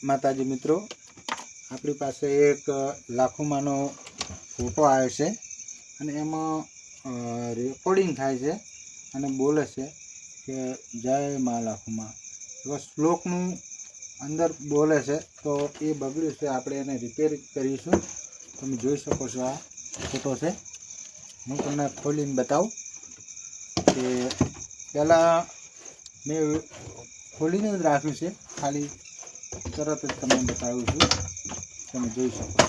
માતાજી મિત્રો, આપણી પાસે એક લાખોમાંનો ફોટો આવ્યો છે અને એમાં રેકોર્ડિંગ થાય છે અને બોલે છે કે જય મા લાખોમાં. એવા શ્લોકનું અંદર બોલે છે, તો એ બગડ્યું છે, આપણે એને રિપેર કરીશું. તમે જોઈ શકો છો, આ ફોટો છે. હું તમને ખોલીને બતાવું કે પહેલાં મેં ખોલીને જ રાખ્યું છે, ખાલી તરત જ તમને બતાવું છું. તમે જોઈ શકો છો,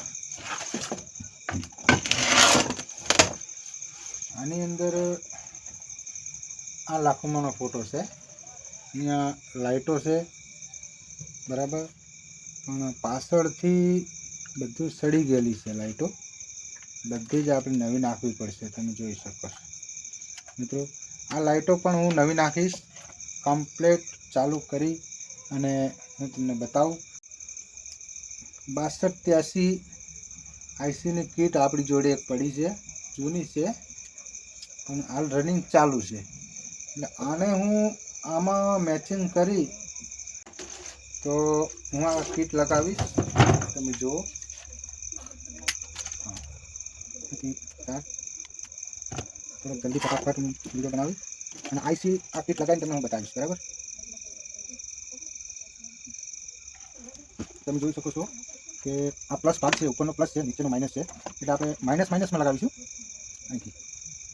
આની અંદર આ લાખોમાંનો ફોટો છે. અહીંયા લાઇટો છે બરાબર, પણ પાછળથી બધું સડી ગયેલી છે લાઇટો. બધી જ આપણે નવી નાખવી પડશે. તમે જોઈ શકો છો મિત્રો, આ લાઇટો પણ હું નવી નાખીશ, કમ્પ્લેટ ચાલુ કરી અને હું તમને બતાવું. 6283 આઈસીની કીટ આપણી જોડે એક પડી છે, જૂની છે પણ હાલ રનિંગ ચાલુ છે. એટલે આને હું આમાં મેચિંગ કરી તો હું આ કીટ લગાવીશ. તમે જુઓ, થોડો જલ્દી ફટાફટ હું વિડીયો બનાવી અને આઈસી આ કીટ લગાવીને તમને હું બતાવીશ. બરાબર, તમે જોઈ શકો છો કે આ પ્લસ ભાગ છે, ઉપરનો પ્લસ છે, નીચેનો માઇનસ છે. એટલે આપણે માઇનસમાં લગાવીશું અહીંથી.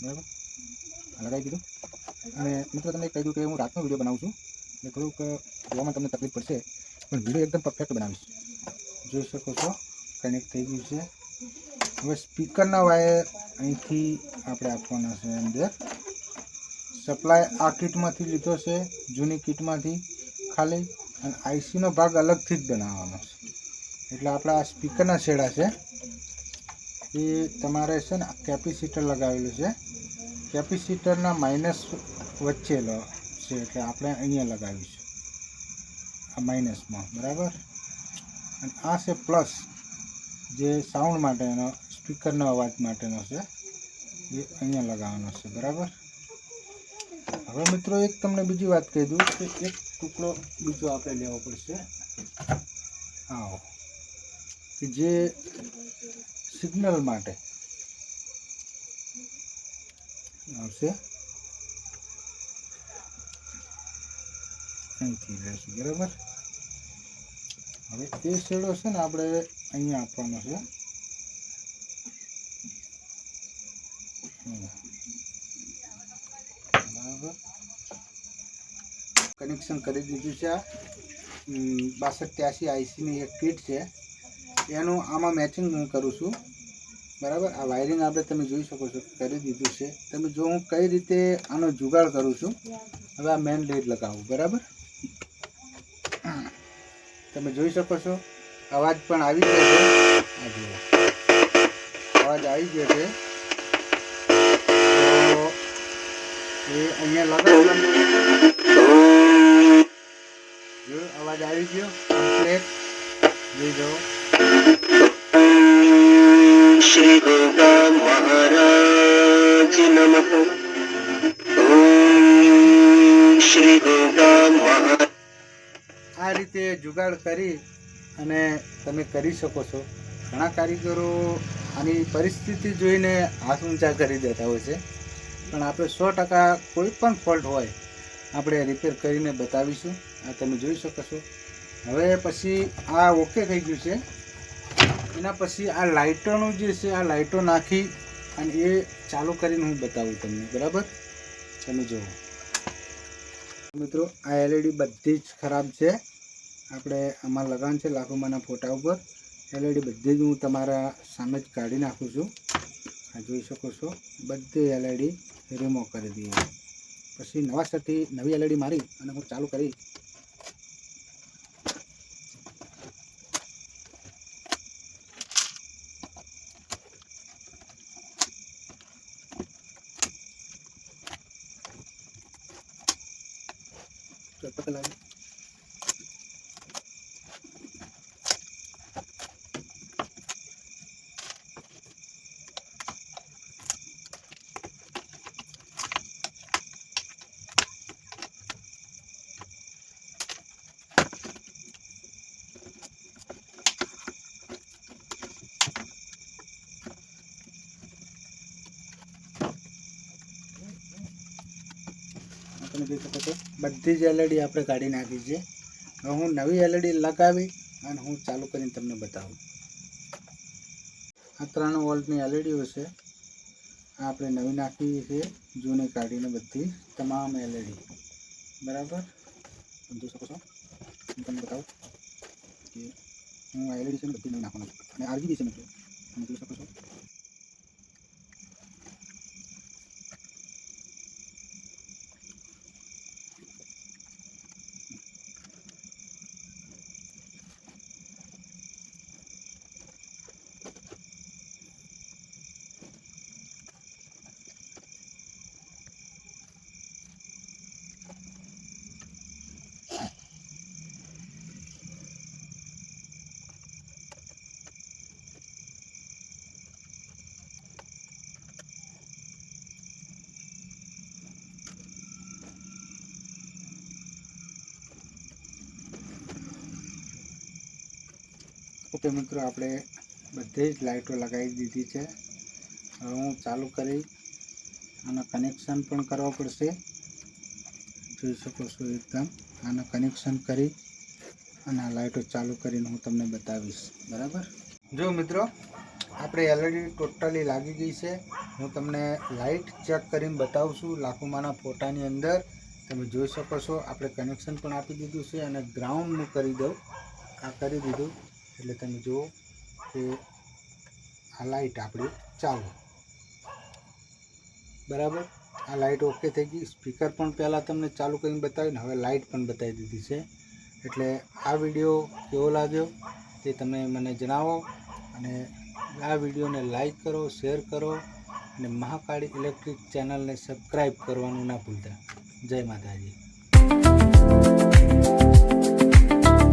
બરાબર, લગાવી દીધું. અને મિત્રો તમને કહી દઉં કે હું રાતનો વિડીયો બનાવું છું, એટલે થોડુંક જોવામાં તમને તકલીફ પડશે, પણ વિડીયો એકદમ પરફેક્ટ બનાવીશ. જોઈ શકો છો, કનેક્ટ થઈ ગયું છે. હવે સ્પીકરના વાયર અહીંથી આપણે આપવાના છે અંદર. સપ્લાય આ કીટમાંથી લીધો છે, જૂની કીટમાંથી ખાલી, અને આઈસીનો ભાગ અલગથી જ બનાવવાનો છે. એટલે આપણા સ્પીકરના છેડા છે એ તમારે છે ને કેપેસિટર લગાવેલું છે, કેપેસિટરના માઇનસ વચ્ચે છે, એટલે આપણે અહીંયા લગાવીશું આ માઇનસમાં. બરાબર, અને આ છે પ્લસ, જે સાઉન્ડ માટેનો, સ્પીકરનો અવાજ માટેનો છે, એ અહીંયા લગાવવાનો છે. બરાબર, હવે મિત્રો એક તમને બીજી વાત કહી દઉં કે એક ટુકડો બીજો આપણે લેવો પડશે. આવો, કે જે સિગ્નલ માટે આવશે, અહીંથી લેશું. બરાબર, હવે એ શેડો છે ને આપણે અહીંયા આપવાનો છે. બરાબર, કનેક્શન કરી દીધું છે. આ 6283 આઈસીની એક કીટ છે, એનું આમાં મેચિંગ હું કરું છું. બરાબર, આ વાયરિંગ આપણે તમે જોઈ શકો છો કરી દીધું છે. તમે જો હું કઈ રીતે આનો જુગાડ કરું છું. હવે આ મેઇન લાઇટ લગાવું. બરાબર, તમે જોઈ શકો છો, અવાજ પણ આવી ગયો છે. આ જુઓ, અવાજ આવી ગયો છે. તો એ અહીંયા લગાવવાનું, જો અવાજ આવી ગયો કમ્પ્લેટ. જોઈ દો, શ્રી ગોગા મહારાજ નમઃ. શ્રી ગોગા મહારાજ. આ રીતે જુગાડ કરી અને તમે કરી શકો છો. ઘણા કારીગરો આની પરિસ્થિતિ જોઈને હાથ ઊંચા કરી દેતા હોય છે, પણ આપણે 100% કોઈ પણ ફોલ્ટ હોય આપણે રિપેર કરીને બતાવીશું. આ તમે જોઈ શકો છો. હવે પછી આ ઓકે થઈ ગયું છે. એના પછી આ લાઇટોનું જે છે, આ લાઇટો નાખી અને એ ચાલુ કરીને હું બતાવું તમને. બરાબર, તમે જુઓ મિત્રો, આ એલઈડી બધી જ ખરાબ છે. આપણે આમાં લગાવવાનું છે લાખોમાંના ફોટા ઉપર. એલઈડી બધી જ હું તમારા સામે જ કાઢી નાખું છું. આ જોઈ શકો છો, બધી એલઈડી રિમૂવ કરી દઈએ. પછી નવા સેટથી નવી એલઈડી મારી અને હું ચાલુ કરી. તમે જોઈ શકો છો બધી જ LED આપણે કાઢી નાખી છે. હવે હું નવી LED લગાવી અને હું ચાલુ કરીને તમને બતાવું. આ 3 વોલ્ટની LED છે. આ આપણે નવી નાખી છે, જૂની કાઢીને બધી તમામ LED. બરાબર, તમે જોઈ શકો છો. હું તમને બતાવું કે હું આ LED છે ને બધી નવી નાખવાનો છું અને RGB છે મિત્રો, તમે જોઈ શકો છો. ઓકે મિત્રો, આપણે બધી જ લાઇટો લગાવી દીધી છે. હવે હું ચાલુ કરી આના કનેક્શન પણ કરવા પડશે. જોઈ શકો છો એકદમ આના કનેક્શન કરી અને આ લાઇટો ચાલુ કરીને હું તમને બતાવીશ. બરાબર, જો મિત્રો આપણે LED ટોટલી લાગી ગઈ છે. હું તમને લાઇટ ચેક કરીને બતાવું છું લાખોમાંના ફોટાની અંદર. તમે જોઈ શકો છો આપણે કનેક્શન પણ આપી દીધું છે અને ગ્રાઉન્ડ હું કરી દઉં. આ કરી દીધું એટલે તમે જુઓ કે આ લાઇટ આપણી ચાલુ. બરાબર, આ લાઇટ ઓકે થઈ ગઈ. સ્પીકર પણ પહેલાં તમને ચાલુ કરીને બતાવીને હવે લાઇટ પણ બતાવી દીધી છે. એટલે આ વિડીયો કેવો લાગ્યો તે તમે મને જણાવો અને આ વિડીયોને લાઈક કરો, શેર કરો અને મહાકાળી ઇલેક્ટ્રિક ચેનલને સબસ્ક્રાઈબ કરવાનું ના ભૂલતા. જય માતાજી.